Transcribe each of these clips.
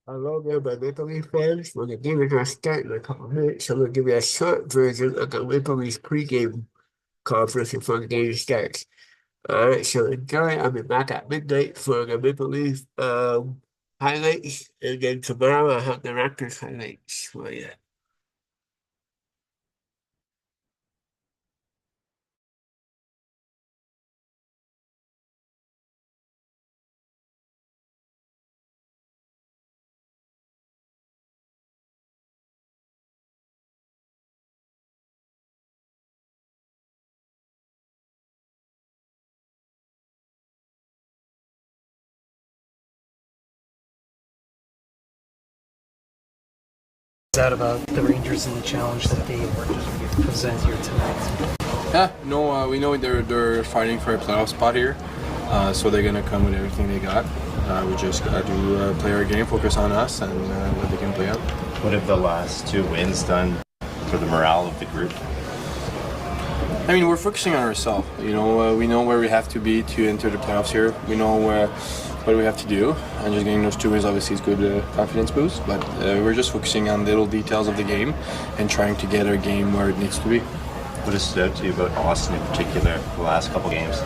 Hello there, my Maple Leaf fans. When the game is going to start in a couple of minutes, I'm going to give you a short version of the Maple Leafs pregame conference before the game starts. All right, so enjoy. I'll be back at midnight for the Maple Leaf highlights, and then tomorrow I'll have the Raptors highlights for you. That about the Rangers and the challenge that they present here tonight? Yeah, no, we know they're fighting for a playoff spot here, so they're gonna come with everything they got. We just gotta play our game, focus on us, and let the game play out. What have the last two wins done for the morale of the group? I mean, we're focusing on ourselves. You know, we know where we have to be to enter the playoffs here. We know what we have to do, and just getting those two wins obviously is good confidence boost. But we're just focusing on little details of the game and trying to get our game where it needs to be. What has stood out to you about Austin in particular the last couple games?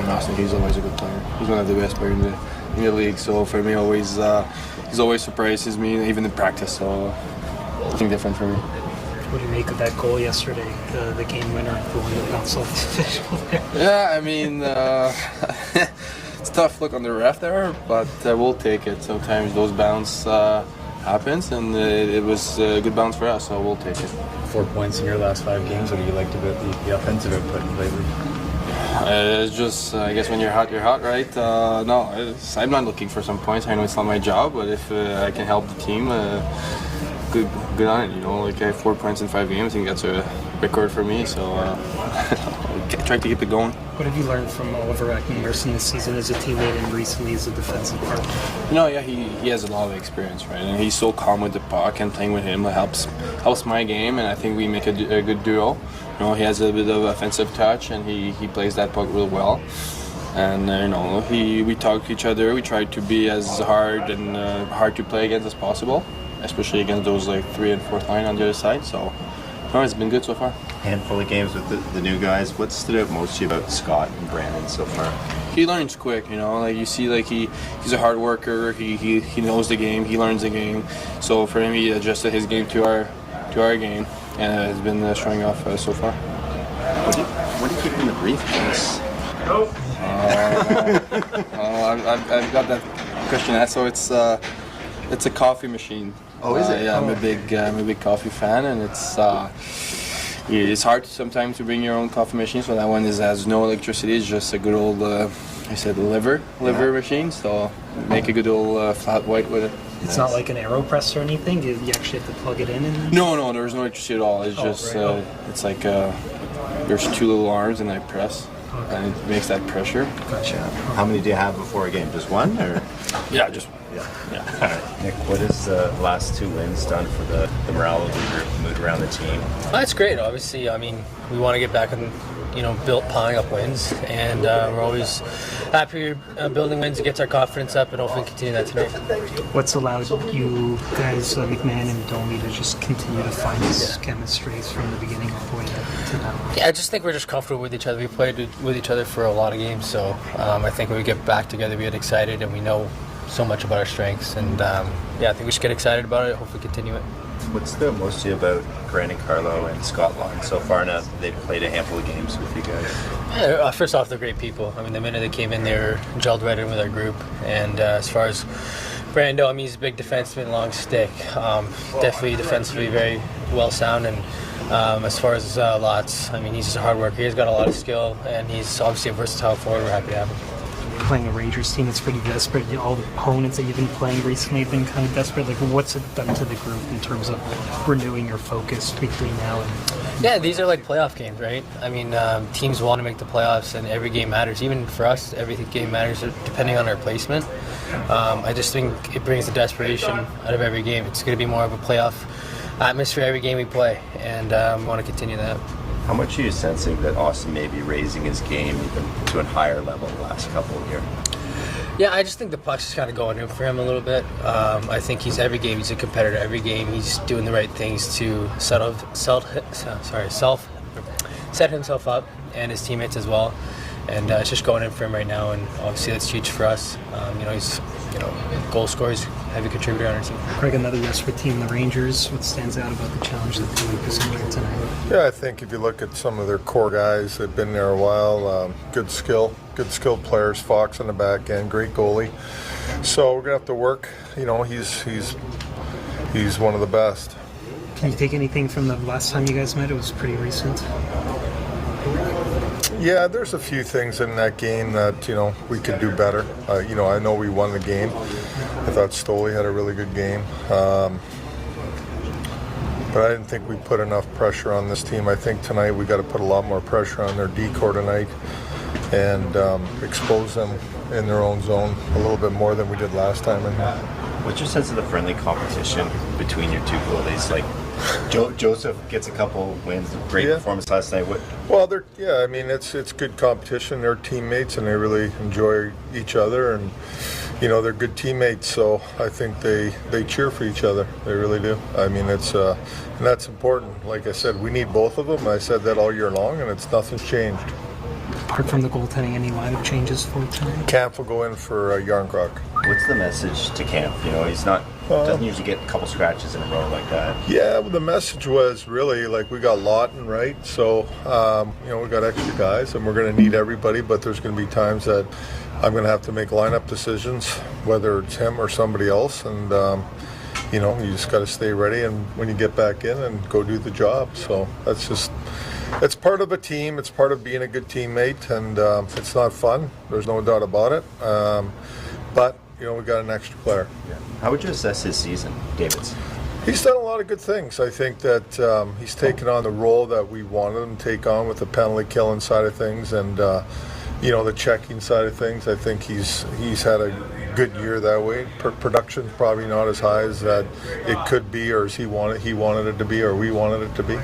Austin, he's always a good player. He's one of the best players in the league. So for me, he's always surprises me, even in practice. So nothing different for me. What do you make of that goal yesterday, the game winner, the one that bounced off the official there? Yeah, I mean, it's a tough look on the ref there, but we'll take it. Sometimes those bounce happens, and it was a good bounce for us, so we'll take it. 4 points in your last 5 games. What do you like about the offensive output lately? It's just, I guess when you're hot, right? No, I'm not looking for some points. I know it's not my job, but if I can help the team, good on it. You know, like I have 4 points in 5 games. I think that's a record for me. So I'll try to keep it going. What have you learned from Oliver Ekman-Larsson this season as a teammate and recently as a defensive partner? You know, yeah, he has a lot of experience, right? And he's so calm with the puck, and playing with him helps my game, and I think we make a good duo. You know, he has a bit of offensive touch, and he plays that puck real well. And you know, we talk to each other. We try to be as hard to play against as possible, especially against those like 3 and 4th line on the other side. So, no, it's been good so far. Handful of games with the new guys. What stood out most to you about Scott and Brandon so far? He learns quick, you know. Like you see, like he's a hard worker. He knows the game. He learns the game. So for him, he adjusted his game to our game, and it's been showing off so far. What do you keep in the briefcase? I've got that question asked. So it's a coffee machine. Oh, is it? Yeah, I'm a big coffee fan, and it's hard sometimes to bring your own coffee machine. So that one has no electricity. It's just a good old, liver machine. So make a good old flat white with it. It's not like an AeroPress or anything? You actually have to plug it in? No, there's no electricity at all. It's just, right. it's like there's 2 little arms and I press, and it makes that pressure. Gotcha. How many do you have before a game? Just one, or? Yeah, just Yeah. All right. Nick, what has the last 2 wins done for the morale of the group, the mood around the team? That's great. Obviously, I mean, we want to get back and piling up wins, and we're always happy building wins. It gets our confidence up, and hopefully continue that tonight. What's allowed you guys, McMahon and Domi, to just continue to find this chemistry from the beginning all the way to now? Yeah, I just think we're just comfortable with each other. We played with each other for a lot of games, so I think when we get back together, we get excited, and we know so much about our strengths, and I think we should get excited about it. Hopefully, continue it. What's the most to you about Brandon Carlo and Scott Long so far now that they've played a handful of games with you guys? Yeah, first off, they're great people. I mean, the minute they came in, they were gelled right in with our group. And as far as Brando, I mean, he's a big defenseman, long stick. Definitely defensively very well sound. And as far as Lots, I mean, he's just a hard worker. He's got a lot of skill, and he's obviously a versatile forward. We're happy to have him. Playing a Rangers team that's pretty desperate. All the opponents that you've been playing recently have been kind of desperate. Like, what's it done to the group in terms of renewing your focus between now and? Yeah, these are like playoff games, right? I mean, teams want to make the playoffs, and every game matters. Even for us, every game matters depending on our placement. I just think it brings the desperation out of every game. It's going to be more of a playoff atmosphere every game we play, and we want to continue that. How much are you sensing that Austin may be raising his game even to a higher level the last couple of years? Yeah, I just think the puck's just kind of going in for him a little bit. I think every game he's a competitor. Every game he's doing the right things to set himself up and his teammates as well. And it's just going in for him right now, and obviously that's huge for us. He's goal scorers, heavy contributor on our team. Craig, another desperate team, the Rangers. What stands out about the challenge that they presented tonight? Yeah, I think if you look at some of their core guys, they've been there a while. Good skilled players. Fox on the back end, great goalie. So we're gonna have to work. He's one of the best. Can you take anything from the last time you guys met? It was pretty recent. Yeah, there's a few things in that game that we could do better. I know we won the game. I thought Stoley had a really good game, but I didn't think we put enough pressure on this team. I think tonight we got to put a lot more pressure on their D-core tonight and expose them in their own zone a little bit more than we did last time. What's your sense of the friendly competition between your two goalies? Like, Joseph gets a couple wins, great performance last night. Well, it's good competition. They're teammates, and they really enjoy each other, and they're good teammates. So I think they cheer for each other. They really do. I mean, and that's important. Like I said, we need both of them. I said that all year long, and nothing's changed. Apart from the goaltending, any lineup changes for tonight? Camp will go in for Yarncroc. What's the message to Camp? He's doesn't usually get a couple scratches in a row like that. Yeah, well, the message was really we got Lawton, right? So we got extra guys, and we're going to need everybody. But there's going to be times that I'm going to have to make lineup decisions, whether it's him or somebody else, and you just got to stay ready. And when you get back in, and go do the job. So it's part of a team. It's part of being a good teammate, and it's not fun. There's no doubt about it. But we got an extra player. Yeah. How would you assess his season, Davidson? He's done a lot of good things. I think that he's taken on the role that we wanted him to take on with the penalty killing side of things, and the checking side of things. I think he's had a good year that way. Production's probably not as high as that it could be, or as he wanted it to be, or we wanted it to be.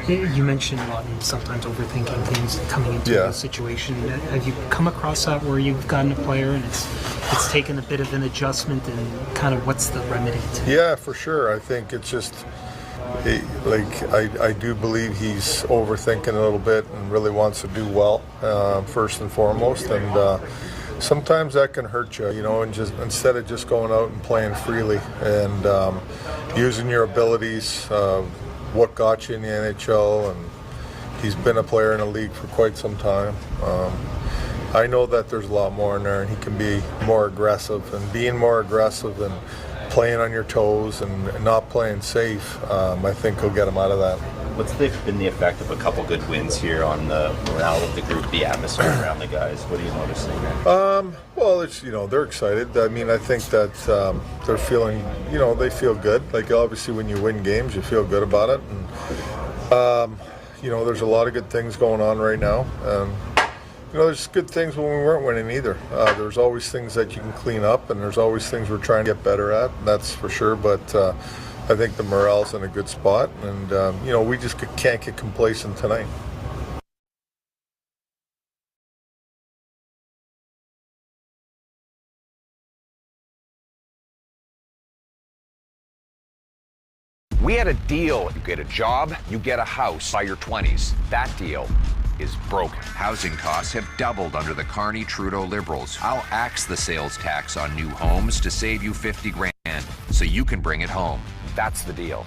You mentioned Lawton sometimes overthinking things coming into a situation. Have you come across that where you've gotten a player and it's taken a bit of an adjustment, and kind of what's the remedy to it? Yeah, for sure. I think it's just I do believe he's overthinking a little bit and really wants to do well first and foremost, and sometimes that can hurt you, and just instead of just going out and playing freely and using your abilities, what got you in the NHL, and he's been a player in the league for quite some time. I know that there's a lot more in there, and he can be more aggressive, and being more aggressive and playing on your toes and not playing safe, I think he'll get him out of that. What's been the effect of a couple good wins here on the morale of the group, the atmosphere around the guys? What are you noticing? Well, it's they're excited. I mean, I think that they're feeling, they feel good. Like, obviously, when you win games, you feel good about it. And there's a lot of good things going on right now. There's good things when we weren't winning either. There's always things that you can clean up, and there's always things we're trying to get better at. That's for sure. But I think the morale's in a good spot, and we just can't get complacent tonight. We had a deal. You get a job, you get a house by your 20s. That deal is broken. Housing costs have doubled under the Carney-Trudeau Liberals. I'll axe the sales tax on new homes to save you $50 grand so you can bring it home. That's the deal.